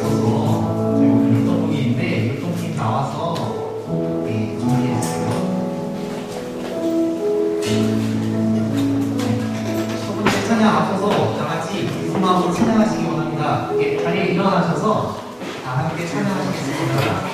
없어서 저희 오늘 율동복인데 율동팀 나와서 준비했어요. 첫 번째 찬양 앞서서 다 같이 기쁜 마음으로 찬양하시기 원합니다. 자리에 일어나셔서 다 함께 찬양하시겠습니다.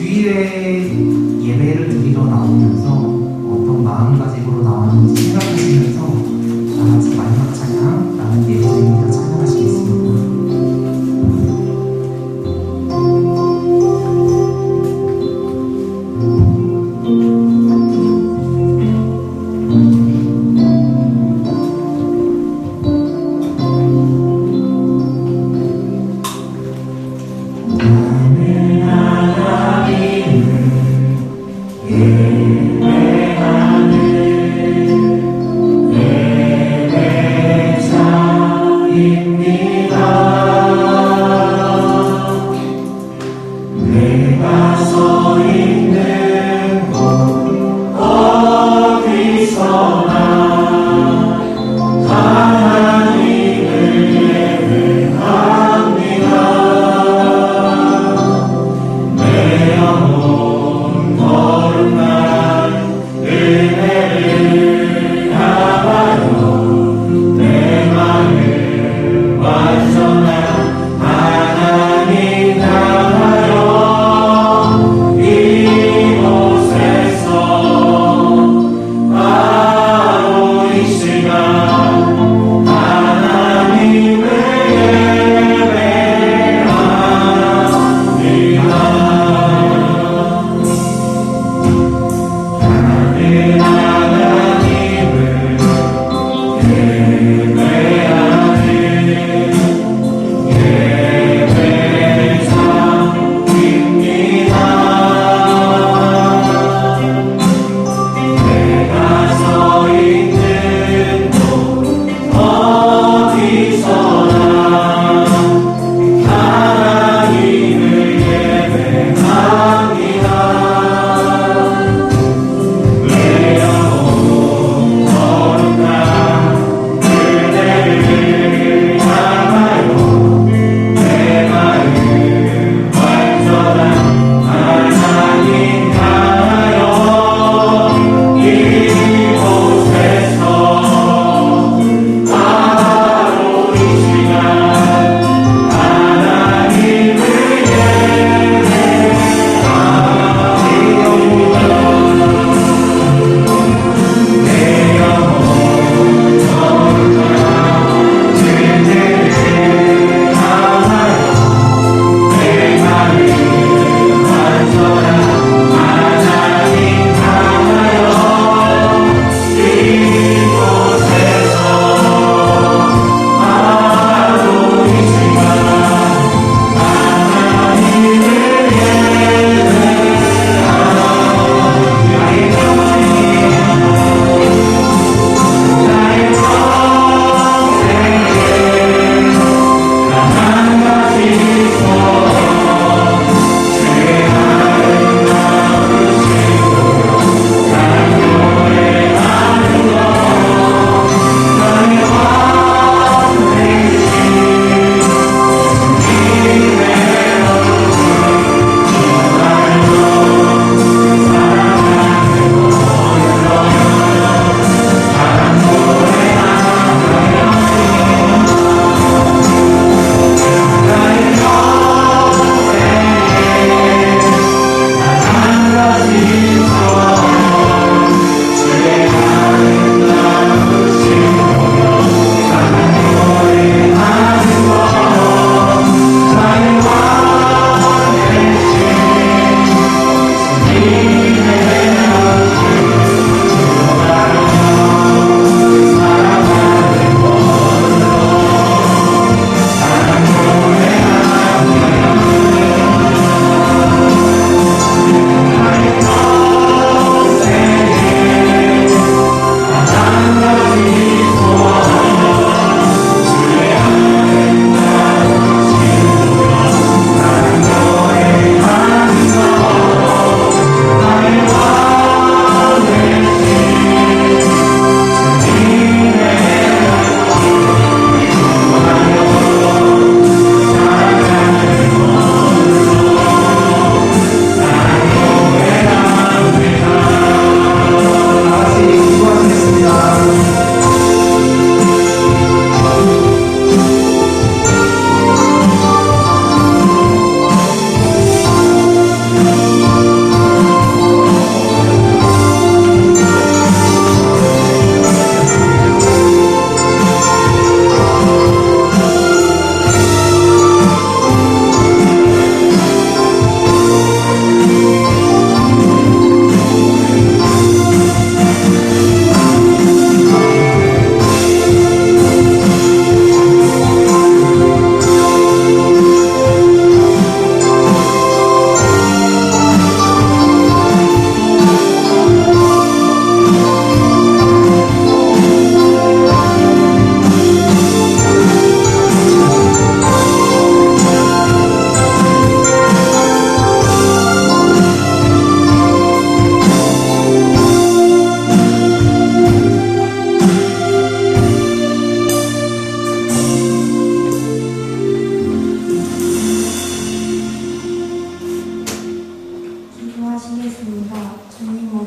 주일에 예배를 드리러 나오면서 어떤 마음가짐으로 나왔는지 생각하시면서 다 같이 마지막 찬양 나는 예수입니다 찬양하시겠습니다. 나는 하나님을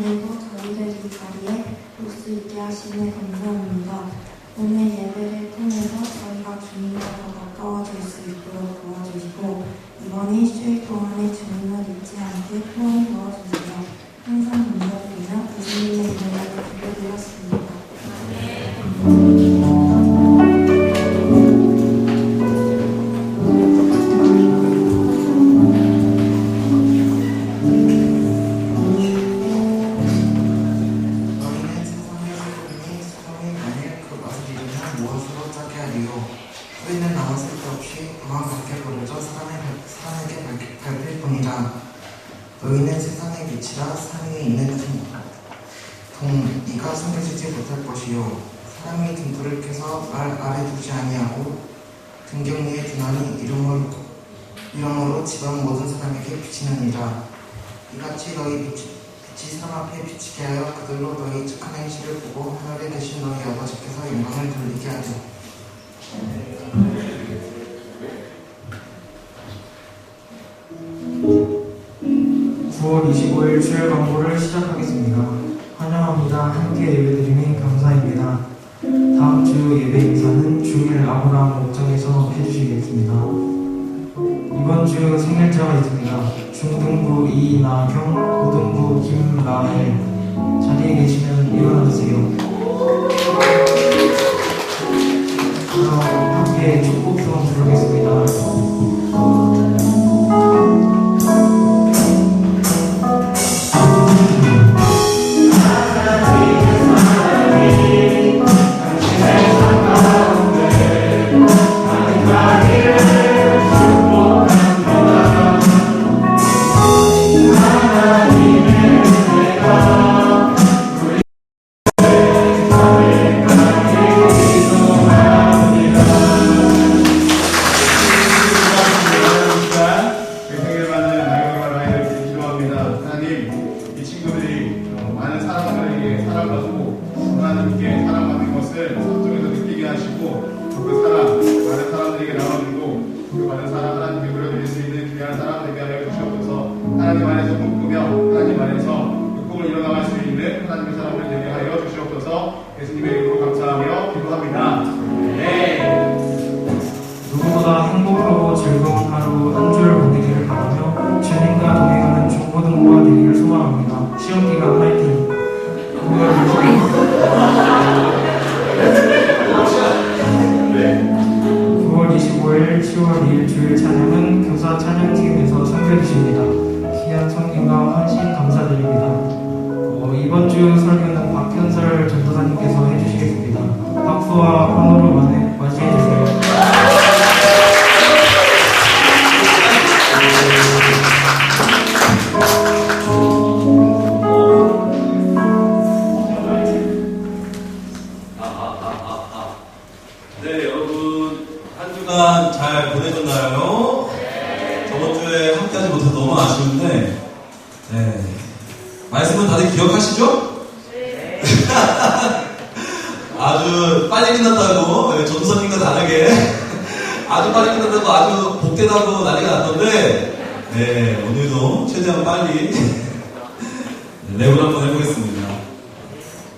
오늘도 저희들 이 자리에 올 수 있게 하시니 감사합니다. 오늘 예배를 통해서 저희가 주님과 더 가까워질 수 있도록 도와주시고 이번 일주일 동안의 주님을 잊지 않게 포옹 도와주세요. 항상 감사드리며 예수님의 이름으로 기도드렸습니다. 우리는 아무 쓸데없이 마음 밖에 버려져 사람에게 밟힐 뿐이라. 너희는 세상의 빛이라. 산 위에 있는 동 이가 숨겨지지 못할 것이요 사람이 등불을 켜서 말 아래 두지 아니하고 등경 위에 두나니 이러므로 집안 모든 사람에게 비치느니라. 이같이 너희 빛이 사람 앞에 비치게 하여 그들로 너희 착한 행실을 보고 하늘에 계신 너희 아버지께서 영광을 돌리게 하죠. 9월 25일 주일 광고를 시작하겠습니다. 환영합니다. 함께 예배드리니 감사입니다. 다음 주 예배 인사는 주일 아브라함 목장에서 해주시겠습니다. 이번 주 생일자가 있습니다. 중등부 이나경, 고등부 김나혜. 자리에 계시면 일어나주세요. 그럼 함께 축복송 부르겠습니다. 하나님 안에서 꿈꾸며 하나님 안에서 그 꿈을 이뤄나갈 수 있는 하나님의 사람을 되게 하여 주시옵소서. 예수님의 이름으로 감사하며 기도합니다. 누구보다 행복하고 즐거운 하루 한 줄 보내기를 바라며 주님과 동행하는 중고등부가 되기를 소망합니다. 시험기간 화이팅! 9월 25일, 10월 2일 주일 찬양은 교사 찬양팀에서 섬겨주십니다. 귀한 성김과 헌신 감사드립니다. 이번 주 설교는 박현설 전도사님께서 해주시겠습니다. 박수와 환호로 맞이해주세요. 네, 여러분 한 주간 잘 보내셨나요? 저번 주에 함께하지 못해서 너무 아쉬운데, 네, 말씀은 다들 기억하시죠? 네. 아주 빨리 끝났다고, 전도사님과 다르게 아주 빨리 끝났다고 아주 복되다고 난리가 났던데, 네, 오늘도 최대한 빨리 랩을 한번 해보겠습니다.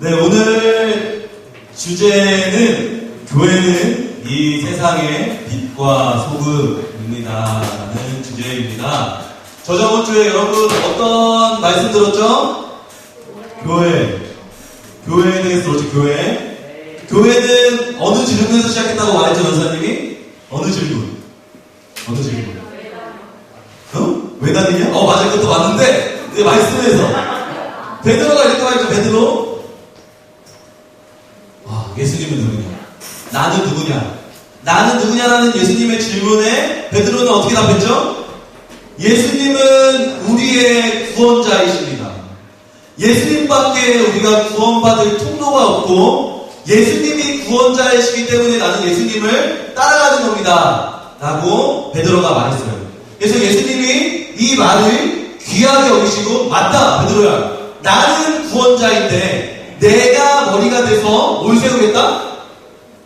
네, 오늘 주제는 교회는 이 세상의 빛과 소금입니다 라는 주제입니다. 저번 주에 여러분 어떤 말씀 들었죠? 교회에 대해서 들었죠. 교회는 어느 질문에서 시작했다고 말했죠, 전사님이? 어느 질문? 외단이냐? 맞아, 그것도 맞는데 네, 말씀에서 베드로가 이렇게 말했죠. 베드로, 예수님은 누구냐? 나는 누구냐라는 예수님의 질문에 베드로는 어떻게 답했죠? 예수님은 우리의 구원자이십니다. 예수님밖에 우리가 구원받을 통로가 없고 예수님이 구원자이시기 때문에 나는 예수님을 따라가는 겁니다 라고 베드로가 말했어요. 그래서 예수님이 이 말을 귀하게 여기시고, 맞다 베드로야, 나는 구원자인데 내가 머리가 돼서 뭘 세우겠다?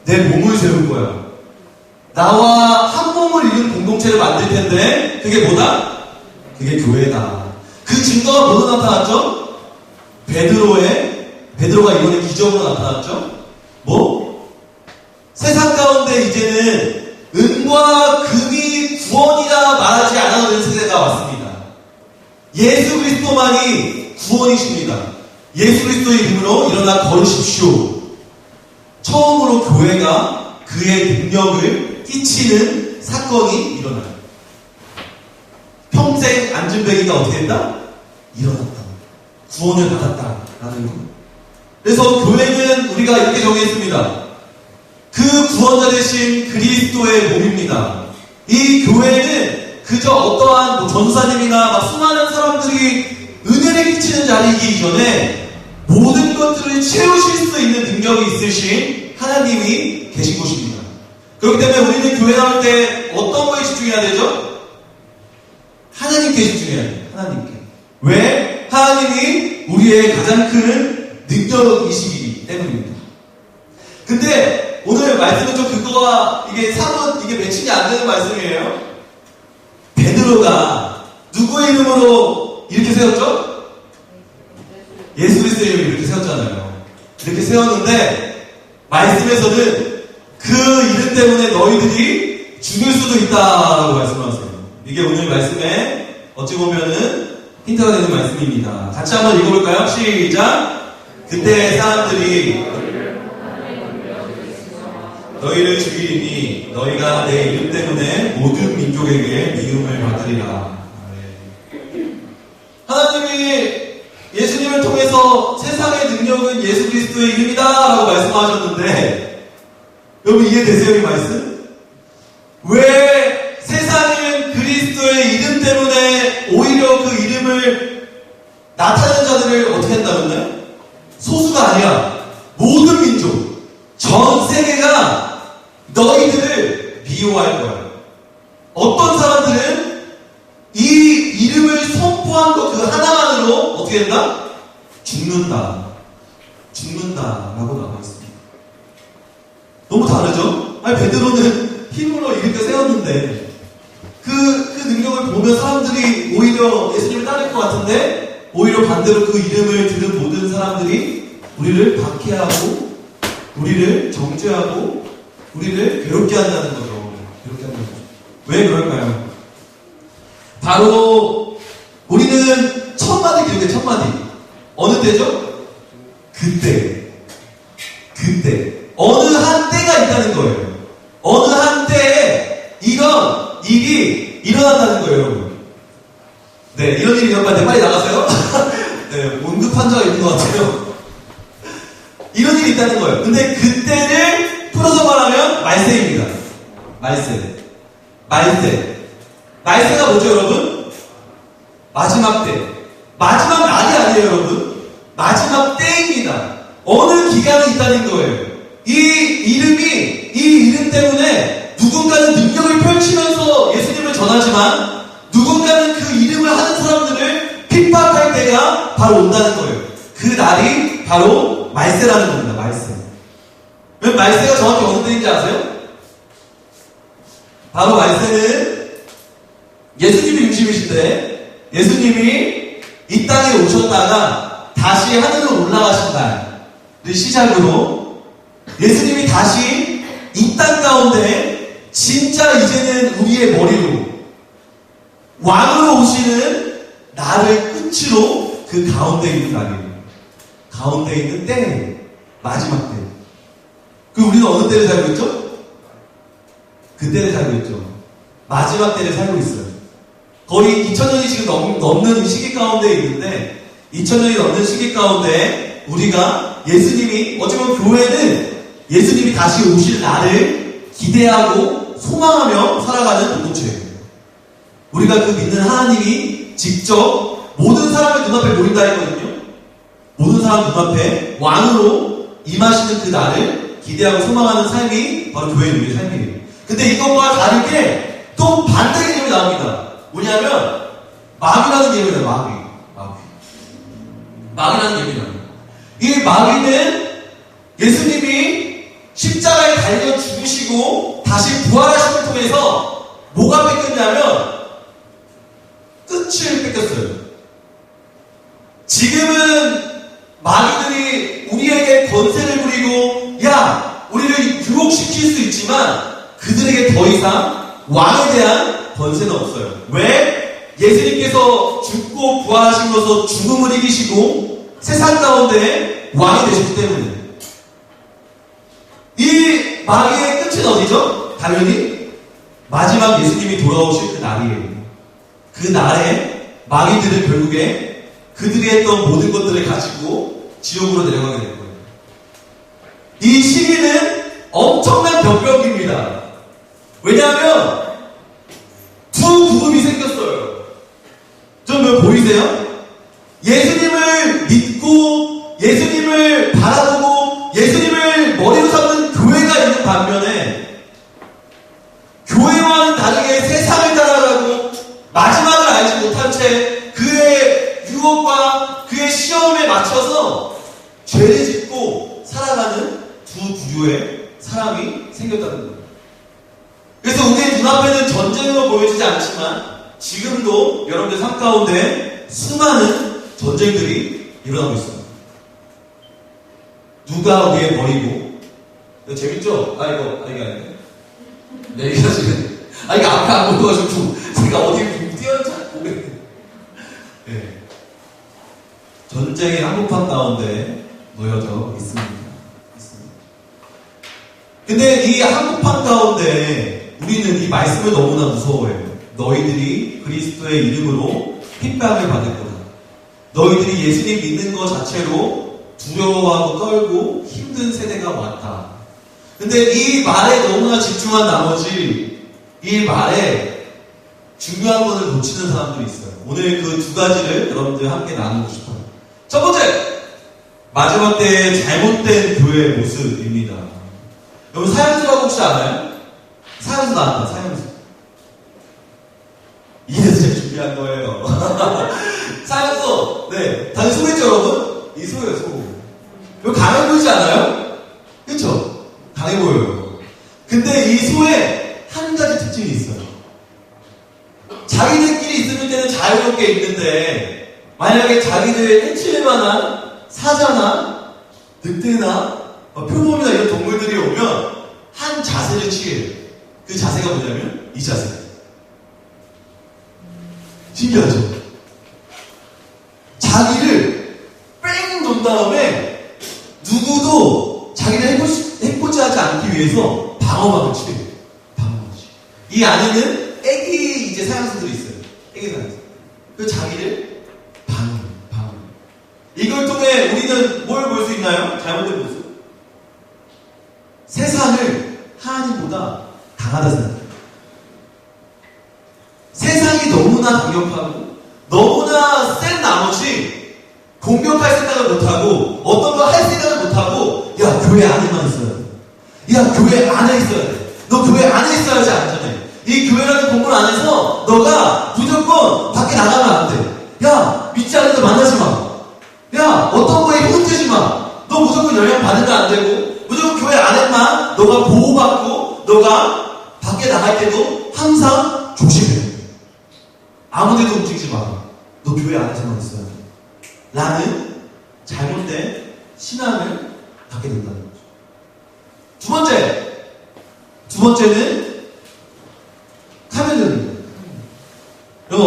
내 몸을 세울 거야. 나와 한 몸을 이룬 공동체를 만들 텐데 그게 뭐다? 그게 교회다. 그 증거가 뭐로 나타났죠? 베드로가 이번에 기적으로 나타났죠? 뭐? 세상 가운데 이제는 은과 금이 구원이라 말하지 않아도 되는 세대가 왔습니다. 예수 그리스도만이 구원이십니다. 예수 그리스도의 이름으로 일어나 걸으십시오. 처음으로 교회가 그의 능력을 끼치는 사건이 일어나요. 평생 안진뱅이가 어떻게 했다? 일어났다. 구원을 받았다라는 거. 그래서 교회는 우리가 이렇게 정의했습니다. 그 구원자 되신 그리스도의 몸입니다. 이 교회는 그저 어떠한 전사님이나 수많은 사람들이 은혜를 끼치는 자리이기 이전에 모든 것들을 채우실 수 있는 능력이 있으신 하나님이 계신 곳입니다. 그렇기 때문에 우리는 교회 나올 때 어떤 거에 집중해야 되죠? 하나님께 집중해야 돼요. 하나님께. 왜? 하나님이 우리의 가장 큰 능력이시기 때문입니다. 근데 오늘 말씀은 좀 그거와 이게 사뭇 이게 매칭이 안 되는 말씀이에요. 베드로가 누구의 이름으로 이렇게 세웠죠? 예수 그리스도의 이름으로 이렇게 세웠잖아요. 이렇게 세웠는데 말씀에서는 그 이름 때문에 너희들이 죽을 수도 있다라고 말씀하세요. 이게 오늘 말씀에 어찌 보면은 힌트가 되는 말씀입니다. 같이 한번 읽어볼까요? 시작! 그때 사람들이 너희를 죽이리니 너희가 내 이름 때문에 모든 민족에게 미움을 받으리라. 하나님이 예수님을 통해서 세상의 능력은 예수 그리스도의 이름이다 라고 말씀하셨는데 여러분 이해되세요? 이 말씀? 왜 세상은 그리스도의 이름 때문에 오히려 그 이름을 나타내는 자들을 어떻게 한다면요? 소수가 아니야. 모든 민족, 전 세계가 너희들을 미워할 거야. 어떤 사람들은 이 이름을 선포한 것 그 하나만으로 어떻게 된다? 죽는다. 죽는다라고 나와 있습니다. 너무 다르죠? 아니 베드로는 힘으로 이렇게 세웠는데 그 능력을 보면 사람들이 오히려 예수님을 따를 것 같은데 오히려 반대로 그 이름을 들은 모든 사람들이 우리를 박해하고 우리를 정죄하고 우리를 괴롭게 한다는 거죠. 괴롭게 한다는 거죠. 왜 그럴까요? 바로 우리는 첫마디 기억해. 첫마디 어느 때죠? 그때 어느 한 때가 있다는 거예요. 어느 한 때에 이런 일이 일어난다는 거예요, 여러분. 네, 이런 일이 일어나는데 빨리 나가세요. 네, 응급 환자가 있는 것 같아요. 이런 일이 있다는 거예요. 근데 그때를 풀어서 말하면 말세입니다. 말세가 뭐죠, 여러분? 마지막 때. 마지막 날이 아니에요, 여러분. 마지막 때입니다. 어느 기간이 있다는 거예요. 이 이름 때문에 누군가는 능력을 펼치면서 예수님을 전하지만 누군가는 그 이름을 하는 사람들을 핍박할 때가 바로 온다는 거예요. 그 날이 바로 말세라는 겁니다. 말세. 왜 말세가 정확히 어느 때인지 아세요? 바로 말세는 예수님이 중심이신데 예수님이 이 땅에 오셨다가 다시 하늘로 올라가신 날을 시작으로 예수님이 다시 이 땅 가운데 진짜 이제는 우리의 머리로 왕으로 오시는 날을 끝으로 그 가운데 있는 날이에요. 가운데 있는 때, 마지막 때. 그 우리는 어느 때를 살고 있죠? 그때를 살고 있죠. 마지막 때를 살고 있어요. 거의 2000년이 지금 넘는 시기 가운데 있는데 2000년이 넘는 시기 가운데 우리가 예수님이 어쩌면 교회는 예수님이 다시 오실 날을 기대하고 소망하며 살아가는 공동체예요. 우리가 그 믿는 하나님이 직접 모든 사람의 눈앞에 모인다 했거든요. 모든 사람 눈앞에 왕으로 임하시는 그 날을 기대하고 소망하는 삶이 바로 교회의 우리의 삶이에요. 근데 이것과 다르게 또 반대 개념이 나옵니다. 뭐냐면 마귀라는 개념이에요. 마귀라는 개념이에요. 이 마귀는 예수님이 십자가에 달려 죽으시고 다시 부활하심을 통해서 뭐가 뺏겼냐면 끝을 뺏겼어요. 지금은 시킬 수 있지만 그들에게 더 이상 왕에 대한 권세는 없어요. 왜? 예수님께서 죽고 부활하심으로써 죽음을 이기시고 세상 가운데 왕이 되셨기 때문에. 이 마귀의 끝은 어디죠? 당연히 마지막 예수님이 돌아오실 그 날이에요. 그 날에 마귀들은 결국에 그들이 했던 모든 것들을 가지고 지옥으로 내려가게 될 거예요. 이 시기는 엄청난 벽벽입니다. 왜냐하면 두 그룹이 생겼어요. 좀 보이세요? 예수님을 믿고 예수님을 바라보고 예수님을 머리로 삼는 교회가 있는 반면에 교회와는 다르게 세상을 따라가고 마지막을 알지 못한 채 그의 유혹과 그의 시험에 맞춰서 죄를 짓고 살아가는 두 부류의 사람이 생겼다는 거예요. 그래서 우리의 눈앞에는 전쟁으로 보여지지 않지만 지금도 여러분들 삶 가운데 수많은 전쟁들이 일어나고 있습니다. 누가 우리의 머리고 재밌죠? 이거 아닌데? 네, 이거 지금 이거 앞에 안 보여가지고 제가 어디 뛰어는지 모르겠네. 네. 전쟁의 한복판 가운데 놓여져 있습니다. 근데 이 한복판 가운데 우리는 이 말씀을 너무나 무서워해요. 너희들이 그리스도의 이름으로 핍박을 받을 거다. 너희들이 예수님 믿는 것 자체로 두려워하고 떨고 힘든 세대가 왔다. 근데 이 말에 너무나 집중한 나머지 이 말에 중요한 것을 놓치는 사람들이 있어요. 오늘 그 두 가지를 여러분들 함께 나누고 싶어요. 첫 번째, 마지막 때의 잘못된 교회의 모습입니다. 여러분 사형수라고 혹시 알아요? 사형수 나왔다. 사형수. 이래서 제가 준비한 거예요. 사형수. 네, 다들 소했죠 여러분? 이 소예요, 소. 이거 강해 보이지 않아요? 그쵸? 강해 보여요. 근데 이 소에 한 가지 특징이 있어요. 자기들끼리 있을 때는 자유롭게 있는데 만약에 자기들 해칠 만한 사자나 늑대나 표범이나 이런 동물들이 오면 한 자세를 취해요. 그 자세가 뭐냐면 이 자세. 신기하죠? 자기를 뺑 놓은 다음에 누구도 자기를 해코지하지 않기 위해서 방어막을 취해요. 방어막을 취해요. 이 안에는 애기 이제 사형수들이 있어요. 애기 사형수. 그 자기를 방어. 이걸 통해 우리는 뭘 볼 수 있나요? 잘못된 모습. 세상을 하나님보다 강하다 생각해요. 세상이 너무나 강력하고 너무나 센 나머지 공격할 생각을 못하고 어떤 거 할 생각을 못하고 야 교회 안에만 있어야 돼. 야 교회 안에 있어야 돼. 너 교회 안에 있어야지 안전해. 이 교회라는 건물 안에서 너가 무조건 밖에 나가면 안 돼. 야 믿지 않는 데 만나지 마. 야 어떤 거에 흠집지 마. 너 무조건 영향 받으면 안 되고 무조건 교회 안에만 너가 보호받고 너가 밖에 나갈 때도 항상 조심해. 아무데도 움직이지 마. 너 교회 안에서만 있어야 돼. 라는 잘못된 신앙을 갖게 된다는 거죠. 두 번째는 카멜레온입니다. 여러분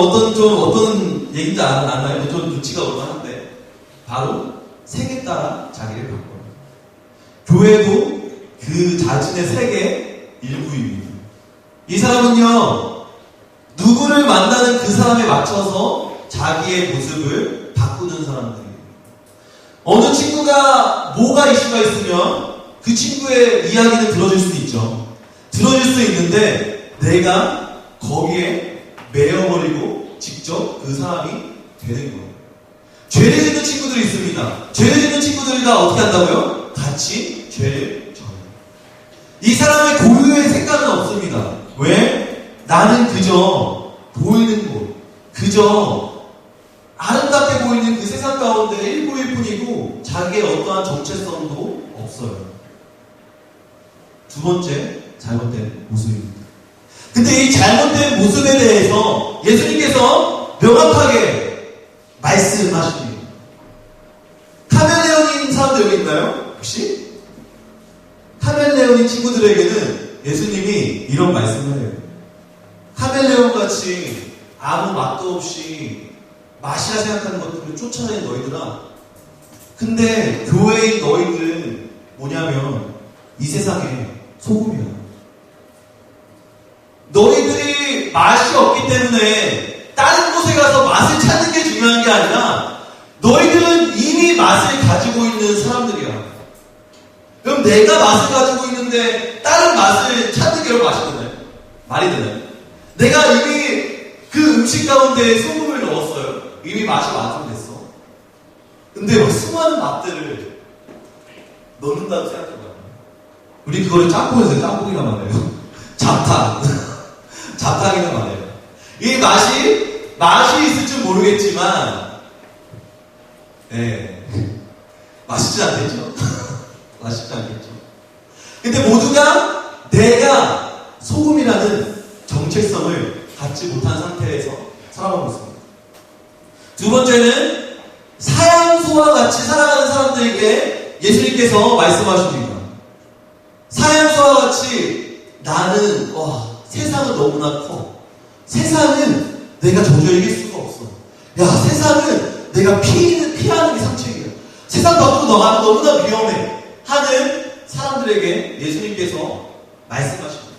어떤 얘기인지 아나요? 좀 눈치가 올만한데 바로 색에 따라 자기를 바꿔요. 교회도 그 자신의 색의 일부입니다. 이 사람은요 누구를 만나는 그 사람에 맞춰서 자기의 모습을 바꾸는 사람들이에요. 어느 친구가 뭐가 이슈가 있으면 그 친구의 이야기는 들어줄 수 있죠. 들어줄 수 있는데 내가 거기에 매여버리고 직접 그 사람이 되는 거예요. 죄를 짓는 친구들이 있습니다. 죄를 짓는 친구들과 어떻게 한다고요? 같이 죄를 져요. 이 사람의 고유의 색깔은 없습니다. 왜? 나는 그저 보이는 곳, 그저 아름답게 보이는 그 세상 가운데 일부일 뿐이고 자기의 어떠한 정체성도 없어요. 두 번째, 잘못된 모습입니다. 근데 이 잘못된 모습에 대해서 예수님께서 명확하게 말씀하십니다. 카멜레온인 사람들 여기 있나요? 혹시? 카멜레온 있는 친구들에게는 예수님이 이런 말씀을 해요. 카멜레온 같이 아무 맛도 없이 맛이라 생각하는 것들을 쫓아내는 너희들아. 근데 교회인 너희들은 뭐냐면 이 세상의 소금이야. 너희들이 맛이 없기 때문에 다른 곳에 가서 맛을 찾는 게 중요한 게 아니라 너희들은 이미 맛을 가지고 있는 사람들이야. 그럼 내가 맛을 가지고 있는데 다른 맛을 찾는 게 얼마나 맛이 되나요? 말이 되나요? 내가 이미 그 음식 가운데 소금을 넣었어요. 이미 맛이 완성됐어. 근데 막 수많은 맛들을 넣는다고 생각해봐요. 우리 그거를 짬뽕에서 짬뽕이라 말해요. 잡탕. 잡탕이라 말해요. 이 맛이 있을 줄 모르겠지만, 네. 맛있지 않겠죠? 맛있지 않겠죠? 근데 모두가 내가 소금이라는 정체성을 갖지 못한 상태에서 살아가고 있습니다. 두 번째는 사양소와 같이 살아가는 사람들에게 예수님께서 말씀하십니다. 사양소와 같이 나는 세상은 너무나 커. 세상은 내가 도저히 이길 수가 없어. 야, 세상은 내가 피하는 게 상책이야. 세상 밖으로 나가면 너무나 위험해. 하는 사람들에게 예수님께서 말씀하십니다.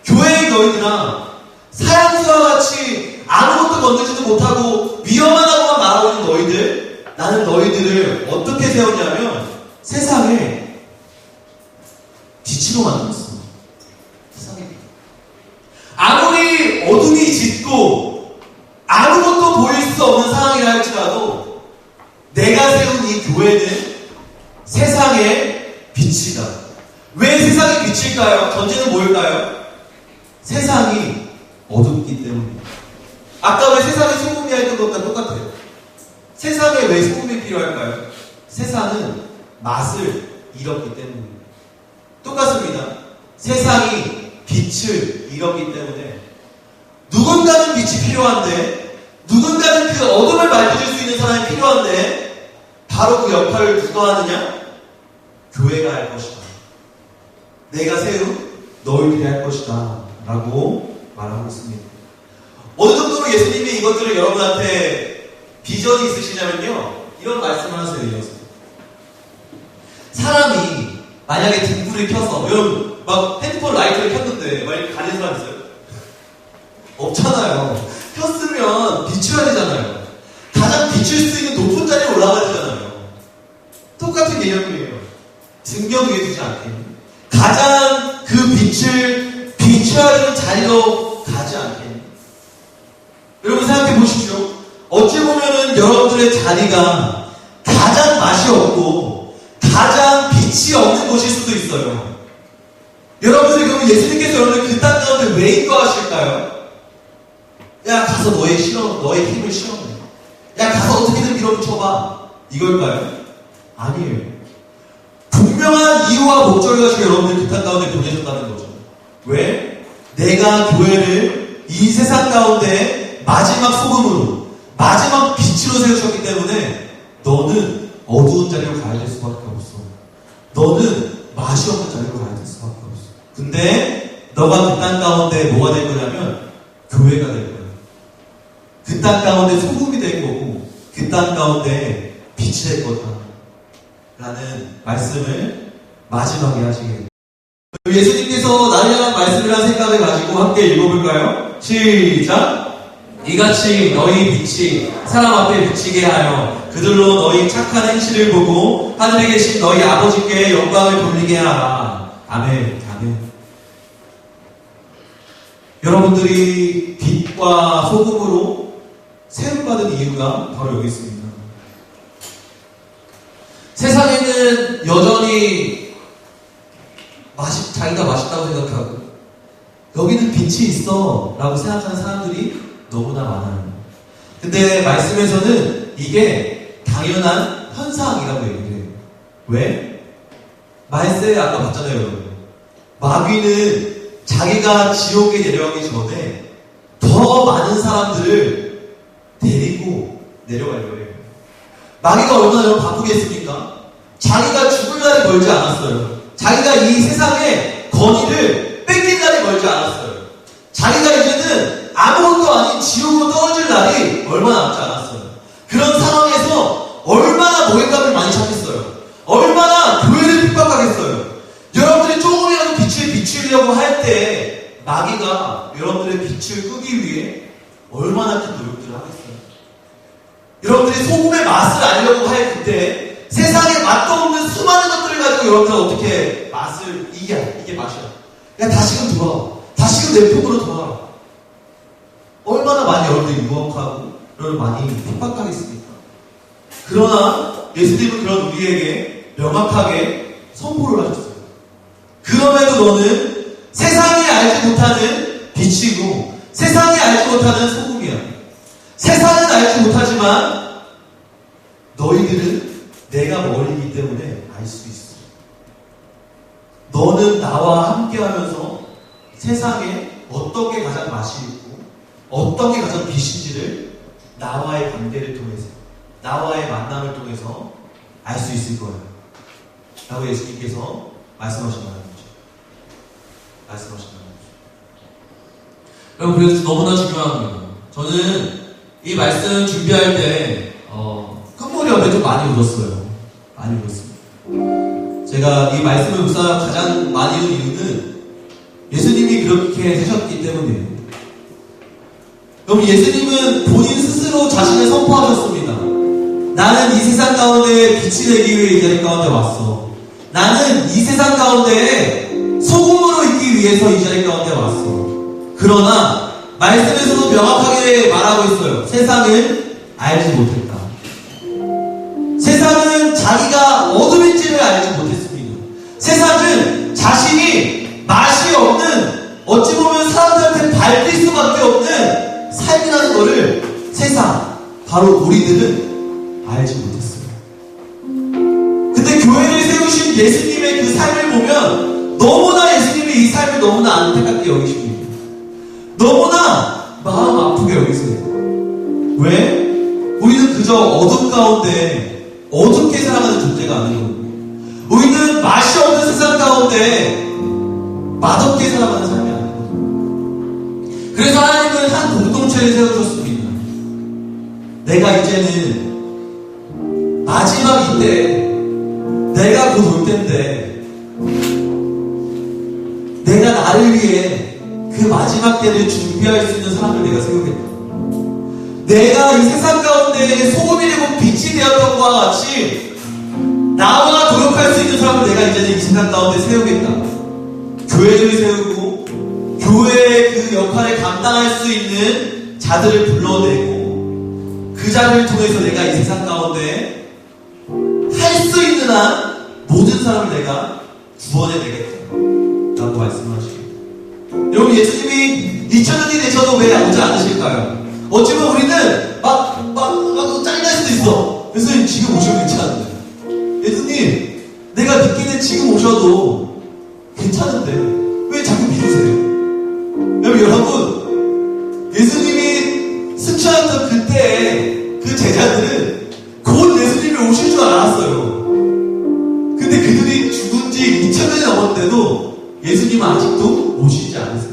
교회의 너희들아, 사양수와 같이 아무것도 건드지도 못하고 위험하다고만 말하고 있는 너희들, 나는 너희들을 어떻게 세웠냐면 세상에 빛으로 만들었어. 세상에 아무리 어둠이 짙고 아무것도 보일 수 없는 상황이라 할지라도 내가 세운 이 교회는 세상의 빛이다. 왜 세상의 빛일까요? 전제는 뭘까요? 세상이 어둡기 때문입니다. 아까 왜 세상에 소금이 했던 것과 똑같아요. 세상에 왜 소금이 필요할까요? 세상은 맛을 잃었기 때문입니다. 똑같습니다. 세상이 빛을 잃었기 때문에 누군가는 빛이 필요한데, 누군가는 그 어둠을 밝혀줄 수 있는 사람이 필요한데, 바로 그 역할을 누가 하느냐? 교회가 할 것이다. 내가 세운 너희들이 할 것이다. 라고 말하고 있습니다. 어느 정도로 예수님이 이것들을 여러분한테 비전이 있으시냐면요, 이런 말씀을 하세요. 이어서 사람이 만약에 등불을 켜서, 여러분 막 핸드폰 라이트를 켰는데 막 이렇게 가리는 사람 있어요? 없잖아요. 켰으면 비춰야 되잖아요. 가장 비출 수 있는 높은 자리에 올라가야 되잖아요. 똑같은 개념이에요. 등경 위에 두지 않게 가장 그 빛을 비춰야 되는 자리로 가지 않게. 여러분 생각해 보십시오. 어찌 보면은 여러분들의 자리가 가장 맛이 없고 가장 빛이 없는 곳일 수도 있어요. 여러분들이 그러면 예수님께서 여러분들 그 땅 가운데 왜 인도하실까요? 야, 가서 너의 힘을 실험해. 야, 가서 어떻게든 밀어붙여봐. 이걸까요? 아니에요. 분명한 이유와 목적을 가지고 여러분들 그 땅 가운데 보내셨다는 거죠. 왜? 내가 교회를 이 세상 가운데 마지막 소금으로, 마지막 빛으로 세우셨기 때문에 너는 어두운 자리로 가야 될 수밖에 없어. 너는 맛이 없는 자리로 가야 될 수밖에 없어. 근데 너가 그 땅 가운데 뭐가 될 거냐면 교회가 될 거야. 그 땅 가운데 소금이 될 거고 그 땅 가운데 빛이 될 거다 라는 말씀을 마지막에 하시게. 예수님께서 나를 향한 말씀을 한 생각을 가지고 함께 읽어볼까요? 시작! 이같이 너희 빛이 사람 앞에 비치게 하여 그들로 너희 착한 행실을 보고 하늘에 계신 너희 아버지께 영광을 돌리게 하라. 아멘. 아멘. 여러분들이 빛과 소금으로 세움받은 이유가 바로 여기 있습니다. 세상에는 여전히 자기가 맛있다고 생각하고 여기는 빛이 있어 라고 생각하는 사람들이 너무나 많아요. 근데 말씀에서는 이게 당연한 현상이라고 얘기를 해요. 왜? 말세에 아까 봤잖아요, 여러분. 마귀는 자기가 지옥에 내려가기 전에 더 많은 사람들을 데리고 내려가려고 해요. 마귀가 얼마나 여러분 바쁘겠습니까? 자기가 죽을 날이 멀지 않았어요. 자기가 이 세상에 권위를 뺏긴 날이 멀지 않았어요. 자기가 이제는 아무것도 아닌 지옥으로 떨어질 날이 얼마 남지 않았어요. 그런 상황에서 얼마나 모욕감을 많이 찾겠어요. 얼마나 교회를 핍박하겠어요. 여러분들이 조금이라도 빛을 비추려고 할 때 마귀가 여러분들의 빛을 끄기 위해 얼마나 큰 노력들을 하겠어요. 여러분들이 소금의 맛을 알려고 할 그때 세상에 맛도 없는 수많은 것들을 가지고 여러분들 어떻게 맛을 이게 맛이야. 야 다시금 돌아와. 다시금 내 품으로 돌아와. 얼마나 많이 여러분들이 유혹하고 여러분 많이 핍박하겠습니까? 그러나 예수님은 그런 우리에게 명확하게 선포를 하셨어요. 그럼에도 너는 세상이 알지 못하는 빛이고 세상이 알지 못하는 소금이야. 세상은 알지 못하지만 너희들은 내가 머리이기 때문에 알 수 있어. 너는 나와 함께하면서 세상에 어떤 게 가장 맛이 있고 어떤 게 가장 빛인지를 나와의 관계를 통해서 나와의 만남을 통해서 알 수 있을 거예요. 라고 예수님께서 말씀하신다는 거죠. 여러분 그래서 너무나 중요한 겁니다. 저는 이 말씀 준비할 때 콧물이 옆에 좀 많이 울었어요. 많이 울었습니다. 제가 이 말씀을 묵상하며 가장 많이 운 이유는 예수님이 그렇게 하셨기 때문이에요. 여러분 예수님은 본인 스스로 자신을 선포하셨습니다. 나는 이 세상 가운데 빛이 되기 위해 이 자리 가운데 왔어. 나는 이 세상 가운데 소금으로 있기 위해서 이 자리 가운데 왔어. 그러나 말씀에서도 명확하게 말하고 있어요. 세상은 알지 못했다. 세상은 자기가 어둠인지를 알지 못했습니다. 세상은 자신이 맛이 없는 어찌 보면 사람들한테 밟힐 수밖에 없는 삶이라는 것을 세상, 바로 우리들은 알지 못했어요. 근데 교회를 세우신 예수님의 그 삶을 보면 너무나 예수님이 이 삶을 너무나 안타깝게 여기십니다. 너무나 마음 아프게 여기세요. 왜? 우리는 그저 어둠 가운데 어둡게 살아가는 존재가 아니거든요. 우리는 맛이 없는 세상 가운데 맛없게 살아가는 삶이 아니거든요. 그래서 하나님은 한 공동체를 세워주셨습니다. 내가 이제는 마지막 이때 내가 곧 올 텐데 내가 나를 위해 그 마지막 때를 준비할 수 있는 사람을 내가 세우겠다. 내가 이 세상 가운데 소금이 되고 빛이 되었던 것과 같이 나와 동역할 수 있는 사람을 내가 이제는 이 세상 가운데 세우겠다. 교회를 세우고 교회의 그 역할을 감당할 수 있는 자들을 불러내고 그 자를 통해서 내가 이 세상 가운데 할 수 있는 한 모든 사람을 내가 구원해내겠다 라고 말씀을 하시겠다. 여러분 예수님이 2000년이 되셔도 왜 오지 않으실까요? 어쩌면 우리는 막 짜증날 수도 있어. 그래서 지금 오셔도 괜찮은데 예수님 내가 믿기는 지금 오셔도 괜찮은데 왜 자꾸 미루세요? 여러분 예수님이 승천했던 그때 그 제자들은 곧 예수님이 오실 줄 알았어요. 근데 그들이 죽은 지 2000년이 넘었는데도 예수님은 아직도 오시지 않으세요.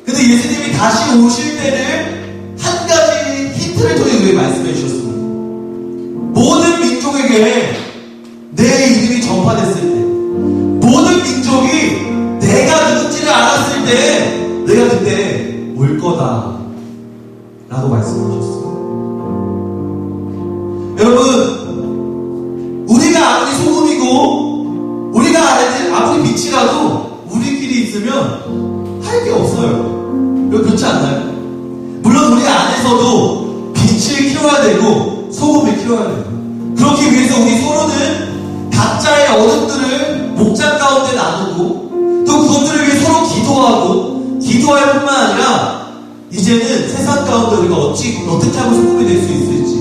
근데 예수님이 다시 오실 때를 한 가지 힌트를 통해 우리에게 말씀해 주셨습니다. 모든 민족에게 내 이름이 전파됐을 때, 모든 민족이 내가 누군지를 알았을 때 내가 그때 올 거다 라고 말씀하셨어요. 여러분 우리가 아무리 소금이고 우리가 아무리 빛이라도 우리끼리 있으면 할 게 없어요. 그렇지 않나요? 물론 우리 안에서도 빛을 키워야 되고 소금을 키워야 돼요. 그렇기 위해서 우리 서로는 각자의 어둠들을 목장 가운데 나누고 또 그것들을 위해 서로 기도하고 기도할 뿐만 아니라 이제는 세상 가운데 우리가 어떻게 하면 소금이 될 수 있을지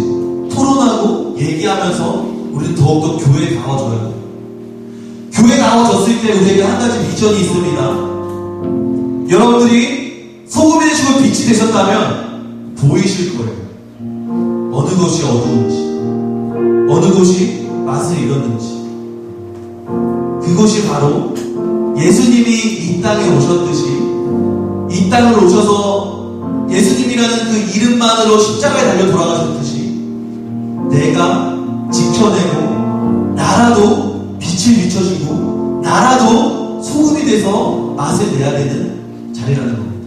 토론하고 얘기하면서 우리는 더욱더 교회에 가워져야 돼요. 교회에 가워졌을 때 우리에게 한 가지 비전이 있습니다. 여러분들이 소금이 되시고 빛이 되셨다면 보이실 거예요. 어느 것이 어두운지, 어느 것이 맛을 잃었는지. 그것이 바로 예수님이 이 땅에 오셨듯이 이 땅을 오셔서 예수님이라는 그 이름만으로 십자가에 달려 돌아가셨듯이 내가 지켜내고 나라도 빛을 비춰주고 나라도 소금이 돼서 맛을 내야 되는 자리라는 겁니다.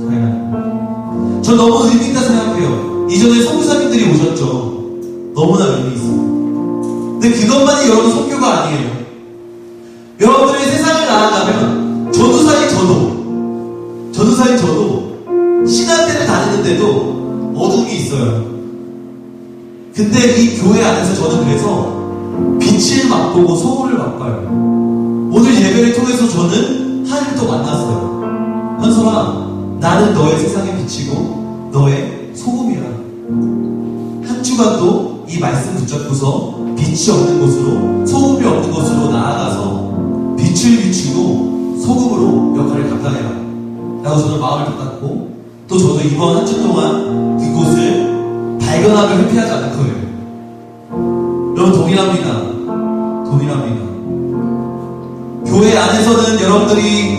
자리라는 겁니다. 전 너무 의미 있다 생각해요. 이전에 선교사님들이 오셨죠. 너무나 의미 있어요. 근데 그것만이 여러분 선교가 아니에요. 여러분들의 세상을 나아가면 전도사인 저도 시간대를 다니는데도 어둠이 있어요. 근데 이 교회 안에서 저는 그래서 빛을 맛보고 소금을 맛봐요. 오늘 예배를 통해서 저는 하나님을 또 만났어요. 현솔아, 나는 너의 세상의 빛이고 너의 소금이라. 한 주간도 이 말씀 붙잡고서 빛이 없는 곳으로, 소금이 없는 곳으로 나아가서 빛을 비추고 소금으로 역할을 감당해라 라고 저는 마음을 받았고, 또 저도 이번 한 주 동안 그곳을 발견하며 회피하지 않을 거예요. 여러분 동일합니다. 교회 안에서는 여러분들이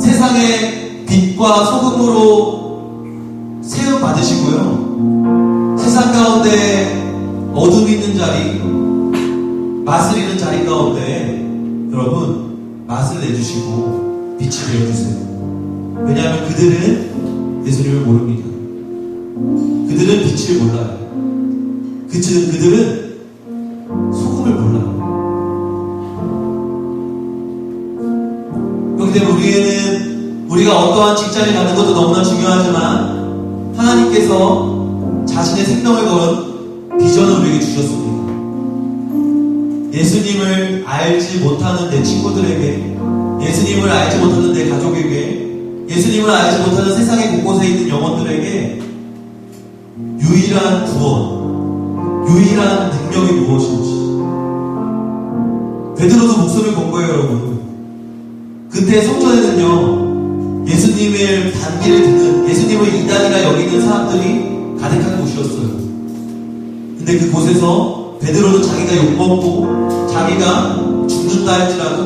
세상의 빛과 소금으로 세움 받으시고요. 세상 가운데 어둠 있는 자리, 맛을 잃는 자리 가운데 여러분 맛을 내주시고 빛이 되어주세요. 왜냐하면 그들은 예수님을 모릅니다. 그들은 빛을 몰라요. 그들은 소금을 몰라요. 그렇기 때문에 우리가 어떠한 직장에 가는 것도 너무나 중요하지만 하나님께서 자신의 생명을 건 비전을 우리에게 주셨습니다. 예수님을 알지 못하는 내 친구들에게, 예수님을 알지 못하는 내 가족에게, 예수님을 알지 못하는 세상의 곳곳에 있는 영혼들에게 유일한 구원, 유일한 능력이 무엇인지. 베드로도 목숨을 건 거예요, 여러분. 그때 성전에는요, 예수님을 반기를 듣는, 예수님을 이단이라 여기는 사람들이 가득한 곳이었어요. 근데 그곳에서 베드로는 자기가 욕먹고 자기가 죽는다 할지라도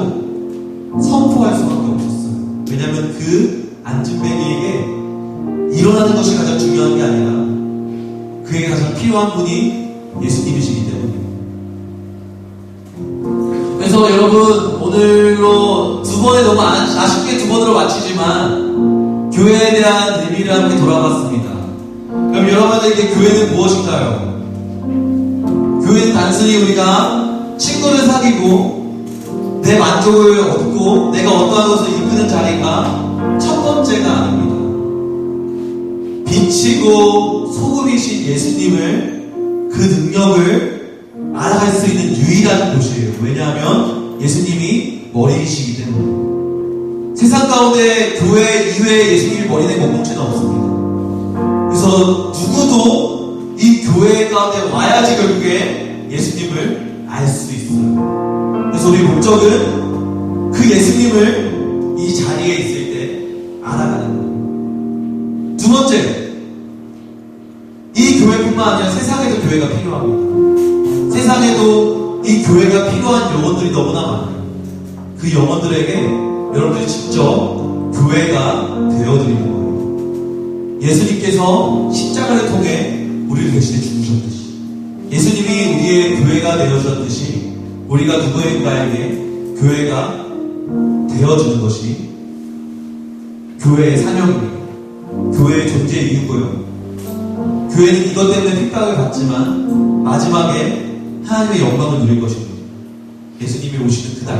선포할 수밖에 없었어요. 왜냐하면 그 안진뱅이에게 일어나는 것이 가장 중요한 게 아니라 그에게 가장 필요한 분이 예수님이시기 때문이에요. 그래서 여러분 오늘로 두 번에 너무 아쉽게 두 번으로 마치지만 교회에 대한 의미를 함께 돌아봤습니다. 그럼 여러분에게 교회는 무엇인가요? 교회는 단순히 우리가 친구를 사귀고 내 만족을 얻고 내가 어떠한 것을 이끄는 자리가 첫 번째가 아닙니다. 빛이고 소금이신 예수님을, 그 능력을 알아갈 수 있는 유일한 곳이에요. 왜냐하면 예수님이 머리이시기 때문에. 세상 가운데 교회 이외에 예수님이 머리 된 공동체는 없습니다. 그래서 누구도 이 교회 가운데 와야지 결국에 예수님을 알 수 있어요. 그래서 우리 목적은 그 예수님을 이 자리에 있을 때 알아가는 거예요. 두 번째, 이 교회뿐만 아니라 세상에도 교회가 필요합니다. 세상에도 이 교회가 필요한 영혼들이 너무나 많아요. 그 영혼들에게 여러분들이 직접 교회가 되어드리는 거예요. 예수님께서 십자가를 통해 우리를 대신해 죽으셨듯이, 예수님이 우리의 교회가 되어주셨듯이 우리가 누구인가에게 교회가 되어주는 것이 교회의 사명입니다. 교회의 존재 이유고요. 교회는 이것 때문에 핍박을 받지만 마지막에 하나님의 영광을 누릴 것입니다. 예수님이 오시는 그날,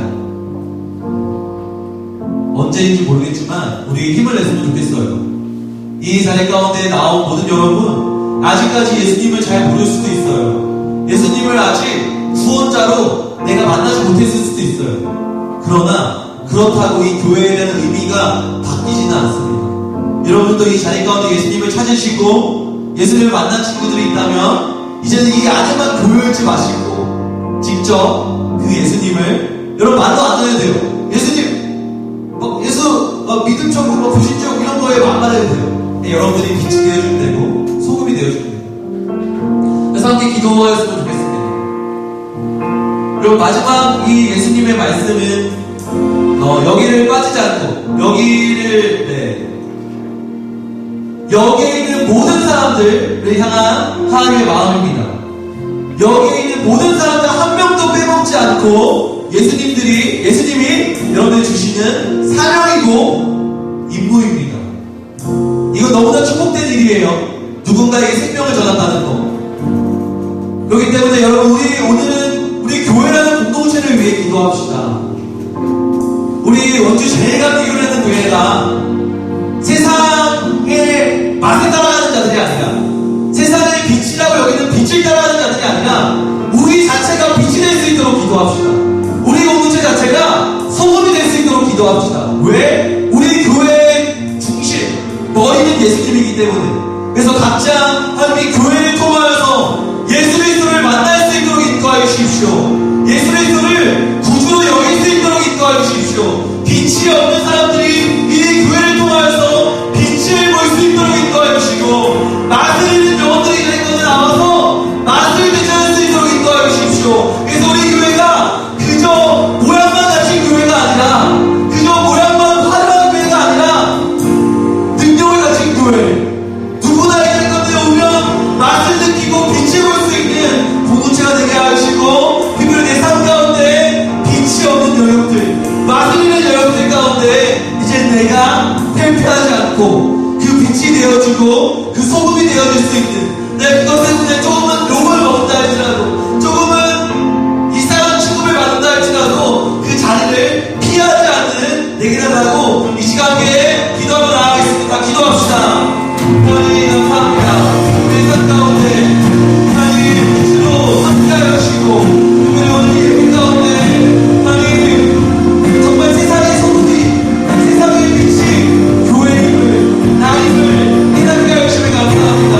언제인지 모르겠지만 우리에게 힘을 냈으면 좋겠어요. 이 자리 가운데 나온 모든 여러분, 아직까지 예수님을 잘 모를 수도 있어요. 예수님을 아직 구원자로 내가 만나지 못했을 수도 있어요. 그러나 그렇다고 이 교회에 대한 의미가 바뀌지는 않습니다. 여러분도 이 자리 가운데 예수님을 찾으시고 예수님을 만난 친구들이 있다면 이제는 이 안에만 교회일지 마시고 직접 그 예수님을, 여러분 말로 안 해도 돼요. 예수님 예수 믿음 천국 불신족 이런 거에 안 말해도 돼요. 여러분들이 빛이 되어주면 되고 소금이 되어주면 돼요. 그래서 함께 기도하였으면 좋겠습니다. 그리고 마지막 이 예수님의 말씀은 여기를 빠지지 않고 여기에 있는 모든 사람들을 향한 하나님의 마음입니다. 여기에 있는 모든 사람들 한 명도 빼먹지 않고 예수님이 여러분들 주시는 사명이고 임무입니다. 이건 너무나 축복된 일이에요. 누군가에게 생명을 전한다는 거. 그렇기 때문에 여러분 오늘은 우리 교회라는 공동체를 위해 기도합시다. 우리 원주 제일감리교회라는 교회가 세상의 맛을 따라가는 자들이 아니라 세상의 빛이라고 여기는 빛을 따라가는 자들이 아니라 우리 자체가 빛이 될 수 있도록 기도합시다. 우리 공동체 자체가 소금이 될 수 있도록 기도합시다. 왜? 우리 교회의 중심, 머리는 예수님이기 때문에. 그래서 각자 하나님이 교회를 통하여서 예수 그리스도를 만날 수 있도록 인도하여 주십시오. 예수 그리스도를 구주로 여길 수 있도록 인도하여 주십시오. 빛이 없는 사람들이 이 교회를 통하여서 빛을 볼 수 있도록 인도하여 주시고 맛을 잃은 영혼들이 이 곳에 나와서 맛을 되찾을 수 있도록 인도하여 주십시오. 그래서 우리 교회가 그저 모양만 가진 교회가 아니라 그저 모양만 화려한 교회가 아니라 능력을 가진 교회, 누구나 이길 건데 오면 맛을 느끼고 빛을 볼 수 있는 공동체가 되게 하시고 특별히 내 삶 가운데 빛이 없는 영역들, 맛을 잃는 영역들 가운데 이제 내가 회피하지 않고 그 빛이 되어주고 그 소금이 되어줄 수 있는, 내가 그것 때문에 조금은 욕을 먹는다 할지라도 조금은 이상한 취급을 받는다 할지라도 그 자리를 피하지 않는 내게 달라고 이 시간에 기도하러 나가겠습니다. 기도합시다. 하나님 감사합니다. 우리 삶 가운데 하나님 빛으로 함께하여 주시고 특별히 오늘 예배 가운데 하나님 정말 세상의 소금이, 세상의 빛이 교회의 힘을, 나의 힘을 깨닫게 하여 주시면 감사합니다.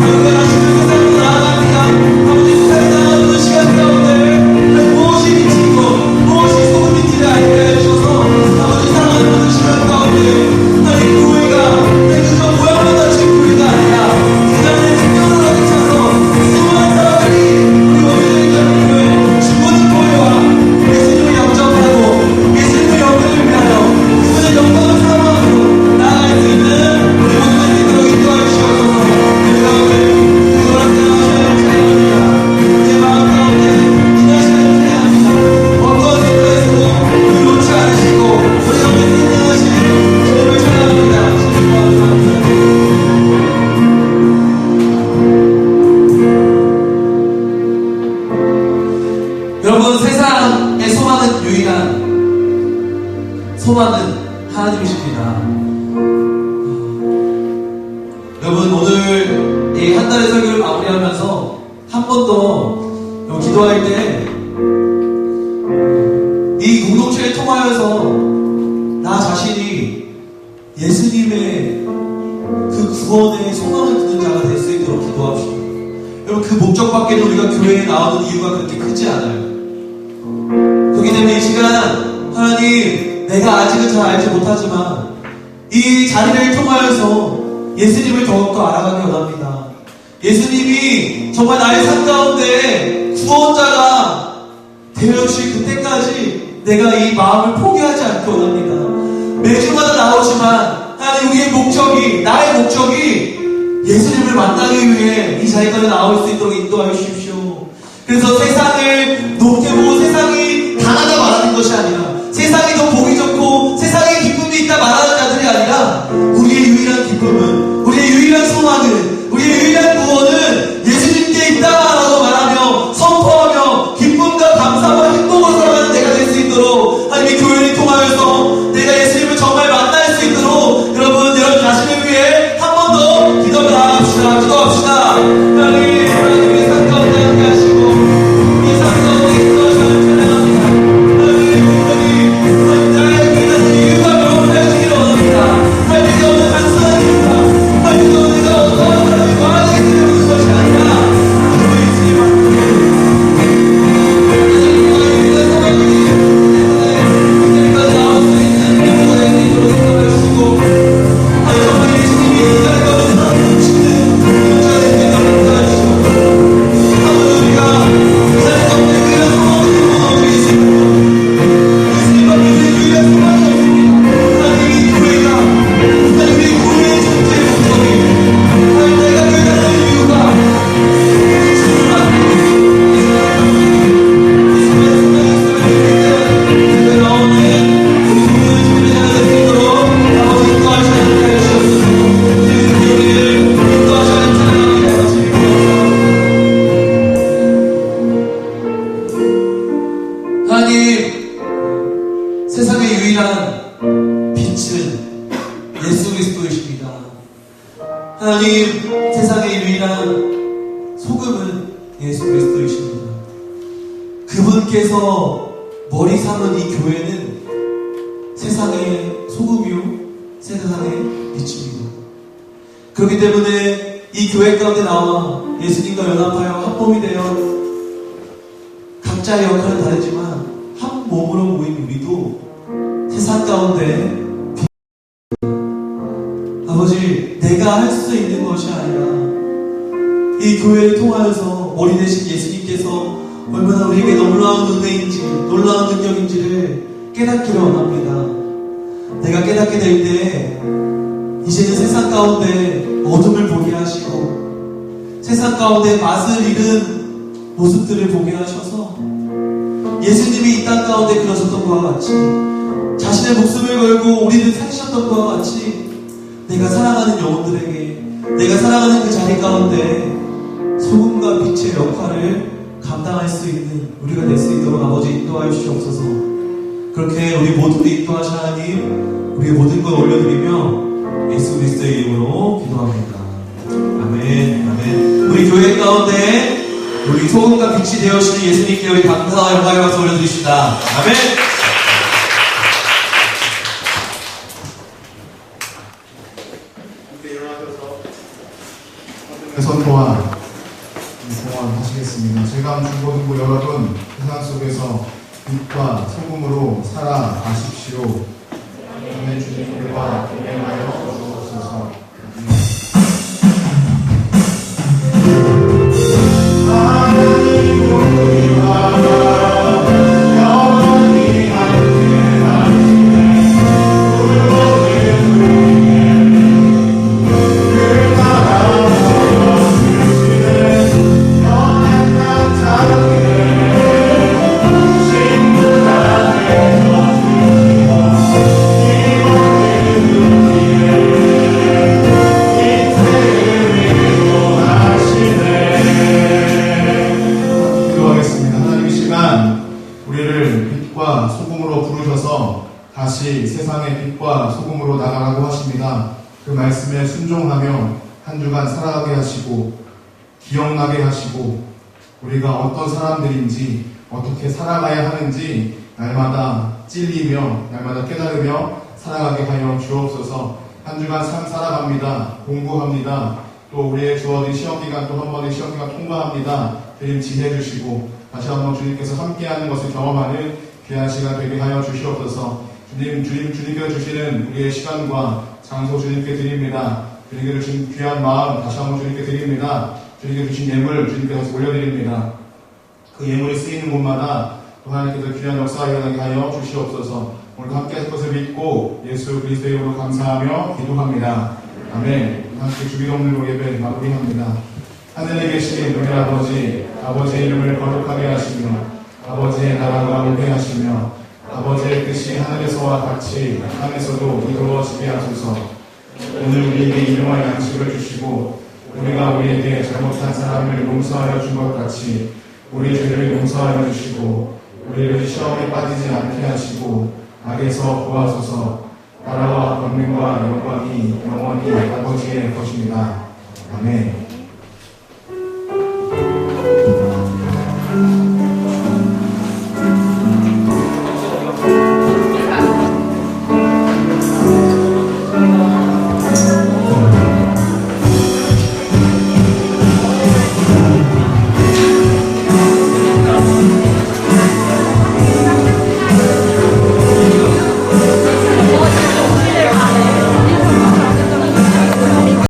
여러분과 다시 그 세상으로 나아갑니다. 아버지 세상에 나아가는 시간 가운데 무엇이 빛이고 무엇이 소금인지를 알게 하여 주셔서 아버지 사랑하는 모든 시간 가운데 하나님 교회가 그저 모양만 가진 교회가 아니라 그 안에 생명으로 가득 차서 수많은 사람들이 우리 원주의 교회 죽어는 교회와 예수님을 영접하고 예수님의 영광을 위하여 그분의 영광을 사모하고 나아갈 수 있는 우리 모두가 되도록 인도하여 주시옵소서. 그 가운데 그거랑 생각하시는 찬양합니다. 제 마음 가운데 인하시는 찬양합니다. 어떠한 생각에서도 우리 놓지 않으시고 우리 가운데 생명하시는 주님을 찬양합니다. 주님 감사합니다. 여러분 세상의 소망은 유일한 소망은 하나님이십니다. 여러분 오늘 이 한 달의 설교를 마무리하면서 한 번 더 기도할 때 이 공동체를 통하여서 나 자신이 예수님의 그 구원의 소망을 듣는 자가 될 수 있도록 기도합시다. 여러분 그 목적밖에는 우리가 교회에 나오는 이유가 그렇게 크지 않아요. 그렇기 때문에 이 시간 하나님, 내가 아직은 잘 알지 못하지만 이 자리를 통하여서 예수님을 더욱더 알아가기 원합니다. 예수님이 정말 나의 삶 가운데 구원자가 되어주실 그때까지 내가 이 마음을 포기하지 않기 원합니다. 매주마다 나오지만 하나님 우리의 목적이, 나의 목적이 예수님을 만나기 위해 이 자리까지 나올 수 있도록 인도하여 주십시오. 그래서 세상을 높게 보고 세상이 강하다 말하는 것이 아니라 세상이 더 보기 좋고 세상에 기쁨이 있다 말하는 자들이 아니라 우리의 유일한 기쁨은, 우리의 유일한 소망은, 우리의 유일한 구원은 예수님께 있다라고 말하며 선포하며 기쁨과 감사와 행복으로 살아가는 내가 될 수 있도록 하나님의 교회를 통하여서 내가 예수님을 정말 만날 수 있도록 여러분 자신을 위해 한 번 더 기도를 나갑시다. 기도합시다. 하나님의 삶 가운데 함께 하시고 이 삶 가운데 하나님, 세상의 유일한 빛은 예수 그리스도이십니다. 하나님, 세상의 유일한 소금은 예수 그리스도이십니다. 그분께서 머리 삼은 이 교회는 세상의 소금이요, 세상의 빛입니다. 그렇기 때문에 이 교회 가운데 나와 예수님과 연합하여 합몸이 되어 각자의 역할은 다르지만 한 몸으로 모인 우리도 세상 가운데 아버지, 내가 할 수 있는 것이 아니라 이 교회를 통하여서 머리 대신 예수님께서 얼마나 우리에게 놀라운 은혜인지, 놀라운 능력인지를 깨닫기를 원합니다. 내가 깨닫게 될 때 이제는 세상 가운데 어둠을 보게 하시고 세상 가운데 맛을 잃은 모습들을 보게 하셔서 예수님이 이 땅 가운데 그러셨던 것과 같이 자신의 목숨을 걸고 우리를 살리셨던 것과 같이 내가 사랑하는 영혼들에게, 내가 사랑하는 그 자리 가운데 소금과 빛의 역할을 감당할 수 있는 우리가 될 수 있도록 아버지 인도하여 주시옵소서. 그렇게 우리 모두를 인도하신 하나님, 우리의 모든 걸 올려드리며 예수 그리스도의 이름으로 기도합니다. 아멘, 아멘. 우리 교회 가운데 우리 소금과 빛이 되어주신 예수님께 우리 감사와 영광의 박수 올려드립시다. 아멘. 함께 일어나셔서 선포와 공헌하시겠습니다. 제가 중고등부 여러분, 세상 속에서 빛과 소금으로 살아가십시오. 아멘. 주님과 동행하여 주옵소서. 다시 세상의 빛과 소금으로 나가라고 하십니다. 그 말씀에 순종하며 한 주간 살아가게 하시고 기억나게 하시고 우리가 어떤 사람들인지 어떻게 살아가야 하는지 날마다 찔리며 날마다 깨달으며 살아가게 하여 주옵소서. 한 주간 삶 살아갑니다. 공부합니다. 또 우리의 주어진 시험기간 또 한 번의 시험기간 통과합니다. 주님 지혜 주시고 다시 한번 주님께서 함께하는 것을 경험하는 귀한 시간 되게 하여 주시옵소서. 주님께서 주시는 우리의 시간과 장소 주님께 드립니다. 주님께 주신 귀한 마음 다시 한번 주님께 드립니다. 주님께 주신 예물 주님께서 올려드립니다. 그 예물이 쓰이는 곳마다 또 하나님께서 귀한 역사가 일어나게 하여 주시옵소서. 오늘 함께 할 것을 믿고 예수 그리스도의 이름으로 감사하며 기도합니다. 아멘. 함께 주기도문으로 예배 마무리합니다. 하늘에 계신 우리 아버지, 아버지의 이름을 거룩하게 하시며 아버지의 나라가 오게 하시며 아버지의 뜻이 하늘에서와 같이 땅에서도 이루어지게 하소서. 오늘 우리에게 일용할 양식을 주시고 우리가 우리에게 잘못한 사람을 용서하여 준 것 같이 우리 죄를 용서하여 주시고 우리를 시험에 빠지지 않게 하시고 악에서 구하소서. 나라와 권능과 영광이 영원히 아버지의 것입니다. 아멘.